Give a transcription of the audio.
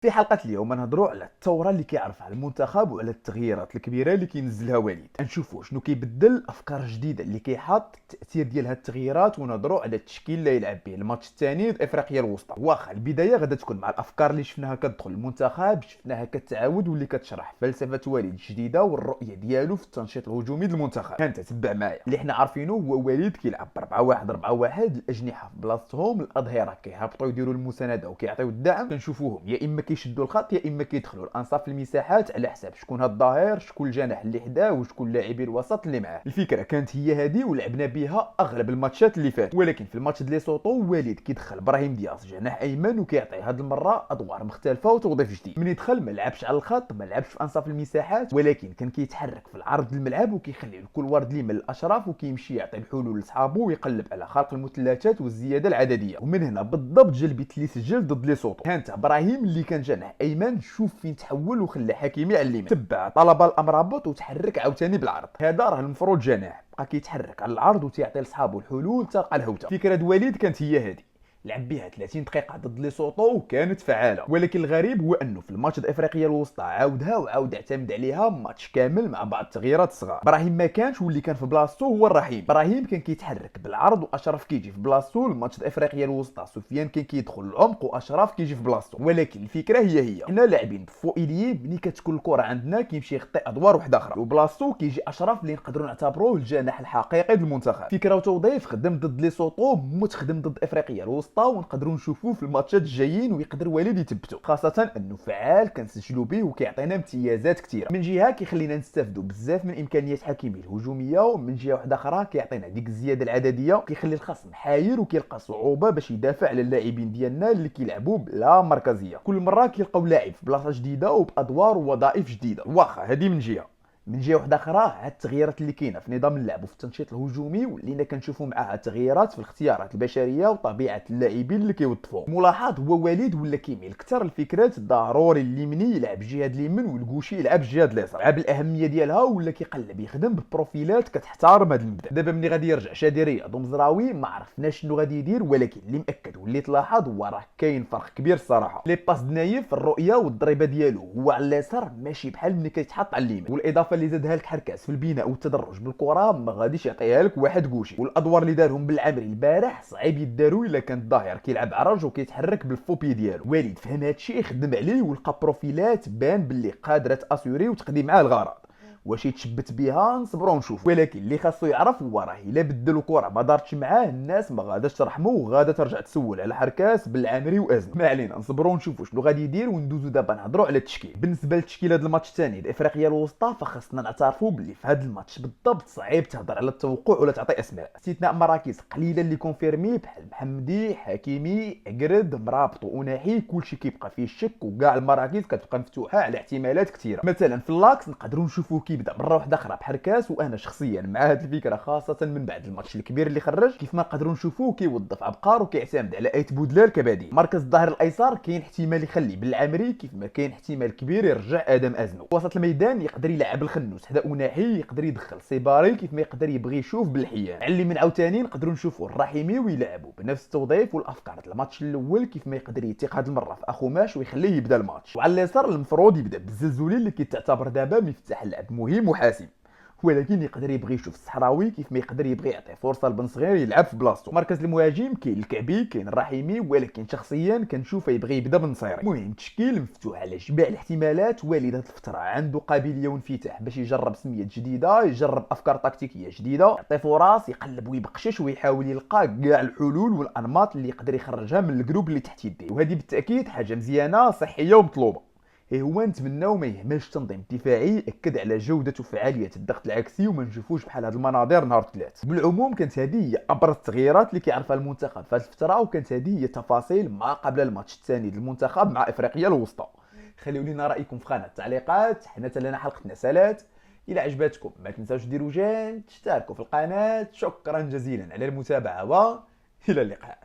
في حلقة اليوم نهضروا على الثورة اللي كيعرفها المنتخب وعلى التغييرات الكبيرة اللي كينزلها وليد. نشوفوا شنو كيبدل، افكار جديدة اللي كيحط، التأثير ديال هاد التغييرات، ونهضروا على التشكيل اللي يلعب به الماتش الثاني افريقيا الوسطى. واخا البداية غادا تكون مع الافكار اللي شفناها كتدخل المنتخب، شفناها كتعاود واللي كتشرح فلسفة وليد الجديدة والرؤية ديالو في التنشيط الهجومي للمنتخب. انت تبع معايا. اللي حنا عارفينه هو وليد كيلعب ب 4-1-4-1، الاجنحة في بلاصتهم، الاظهرة كيهبطوا يديروا المساندة وكيعطيو الدعم. كنشوفوهم يا اما كيشدوا الخط يا اما كيدخلوا الانصاف المساحات على حساب شكون هاد الظاهر، شكون الجناح اللي حداه، وشكون لاعبي الوسط اللي معاه. الفكره كانت هي هذه ولعبنا بها اغلب الماتشات اللي فات، ولكن في الماتش ديال ليسوتو وليد كيدخل ابراهيم دياز جناح ايمن وكيعطي هاد المره ادوار مختلفه وتوظيف جديد. من يدخل ما لعبش على الخط، ما لعبش في انصاف المساحات، ولكن كان كيتحرك في العرض الملعب وكيخلي الكل ورد ليه من الاطراف وكيمشي يعطي الحلول لصحابه ويقلب على خلق المثلثات والزياده العدديه. ومن هنا بالضبط جا البيت اللي سجل ضد ليسوتو. كانت ابراهيم اللي كان جناح ايمن، شوف فين تحول وخلى حكيمي على اليمين، تبع طلب الامرابط وتحرك عاوتاني بالعرض. هذا راه المفروض جناح، بقى كيتحرك على العرض وتيعطي لصحابه الحلول تلقى الهوته. فكره وليد كانت هي هذه، لعب بها 30 دقيقه ضد ليسوتو وكانت فعاله. ولكن الغريب هو انه في الماتش افريقيا الوسطى عاودها وعاود اعتمد عليها ماتش كامل مع بعض التغييرات الصغار. ابراهيم ما كانش، واللي كان في بلاصتو هو الرحيم. ابراهيم كان كيتحرك بالعرض واشرف كيجي في بلاصتو. الماتش افريقيا الوسطى سفيان كان كيدخل العمق واشرف كيجي في بلاصتو. ولكن الفكره هي حنا لاعبين بفوئيليه، ملي كتكون الكره عندنا كيمشي يغطي ادوار وحده اخرى، وبلاصتو كيجي اشرف اللي نقدروا نعتبروه الجناح الحقيقي للمنتخب. فكره وتوظيف خدم ضد ليسوتو، متخدم ضد افريقيا الوسطى، ونقدروا نشوفوه في الماتشات الجايين ويقدر وليد يثبتو، خاصه انه فعال كنسجلوا به وكيعطينا امتيازات كثيره. من جهه كيخلينا نستافدوا بزاف من امكانيات حكيمي الهجوميه، ومن جهه واحده اخرى كيعطينا ديك الزياده العدديه، كيخلي الخصم حاير وكيلقى صعوبه باش يدافع على اللاعبين ديالنا اللي كيلعبوا بلا مركزيه. كل مره كيلقاو لاعب في بلاصه جديده وبادوار ووظائف جديده. واخا هذه من جهه. من جهه واحده اخرى، هاد التغييرات اللي كاينه في نظام اللعب وفي التنشيط الهجومي ولينا كنشوفوا معاها تغييرات في الاختيارات البشريه وطبيعه اللاعبين اللي كيوظفوا. ملاحظ هو وليد ولا كيميل اكثر لفكره ضروري اليمني يلعب الجهه اليمين والكوشي يلعب الجهه اليسار. عاب الاهميه ديالها ولا كيقلب يخدم ببروفيلات كتحترم هذا المبدا. دابا ملي غادي يرجع شادي مزراوي ما عرفناش شنو غادي يدير، ولكن اللي مأكد واللي تلاحظ هو راه كاين فرق كبير الصراحه. لي باس نايف في الرؤيه والضريبه ديالو هو على اليسار ماشي بحال ملي كيتحط على اليمين، والاضافه اللي زادها لك حركاس في البناء والتدرج بالكره ما غاديش يعطيها لك واحد كوشي. والادوار اللي دارهم بالعمري البارح صعيب يداروا الا كان ظاهر كيلعب عرج وكيتحرك بالفوبي ديالو. وليد فهم هادشي، خدم عليه ولقى بروفيلات بان باللي قادره تاسيوري وتقضي معاه الغرض. واش يتشبت بها نصبروا ونشوف. ولكن اللي خاصو يعرف هو راه الا بدلوا كره ما دارتش معاه الناس ما غاداش ترحمو وغادا ترجع تسول على حركاس بالعامري وازم. ما علينا، نصبروا ونشوفوا شنو غادي يدير وندوزو دابا نهضروا على التشكيل. بالنسبه للتشكيل هذا الماتش الثاني د افريقيا الوسطى فخاصنا نعترفوا باللي في هذا الماتش بالضبط صعيب تهضر على التوقع ولا تعطي اسماء. استثناء مراكز قليله اللي كونفيرمي بحال محمدي، حكيمي، عقرد، مرابط واناحي، كلشي كيبقى فيه الشك وكاع المراكز كتبقى مفتوحه على احتمالات كثيره. مثلا في اللاكس نقدروا نشوفوه كيبدا مره واحده اخرى بحركاس، وانا شخصيا مع هذه الفكره خاصه من بعد الماتش الكبير اللي خرج. كيف ما نقدروا نشوفوه كيوظف عبقار وكيعتمد على ايت بودلال كبديل. مركز الظهير الايسر كاين احتمال يخلي بالعمري، كيف ما كاين احتمال كبير يرجع ادم ازنو. وسط الميدان يقدر يلعب الخنوس حدا اناحي، يقدر يدخل سيباري كيف ما يقدر يبغي يشوف بالحيان. على اليمين عاوتاني نقدروا نشوفوا الرحيمي ويلعبوا بنفس التوظيف والافكار د الماتش الاول، كيف ما يقدر يثق هذه المره في اخو ماش ويخليه يبدا الماتش. وعلى اليسار المفروض يبدا بالزلزولي اللي كيتعتبر دابا مفتاح اللعب مهم وحاسم، ولكن يقدر يبغي يشوف الصحراوي كيف ما يقدر يبغي يعطي فرصه لبن صغير يلعب في بلاصتو. مركز المهاجم كاين الكعبي كاين الرحيمي، ولكن شخصيا كنشوفه يبغي يبدا بنصيري. المهم التشكيل مفتوح على جميع الاحتمالات. والد هذه الفتره عنده قابليه وانفتاح باش يجرب سميات جديده، يجرب افكار تكتيكيه جديده، يعطي فرص، يقلب ويبقشش ويحاول يلقى كاع الحلول والانماط اللي يقدر يخرجها من الجروب اللي تحت يديه. وهذه بالتاكيد حاجه مزيانه صحيه ومطلوبه. هو نتمناو ما يهملش تنظيم دفاعي، اكد على جوده وفعاليه الضغط العكسي وما نشوفوش بحال هاد المناظر نهار الثلاث. بالعموم كانت هذه هي ابرز التغييرات اللي كيعرفها المنتخب في هذه الفتره، وكانت هذه هي تفاصيل ما قبل الماتش الثاني للمنتخب مع افريقيا الوسطى. خليو لنا رايكم في خانه التعليقات. حنا لنا حلقتنا سالات. الى عجبتكم ما تنساوش ديروا جيم، تشتركوا في القناه. شكرا جزيلا على المتابعه والى اللقاء.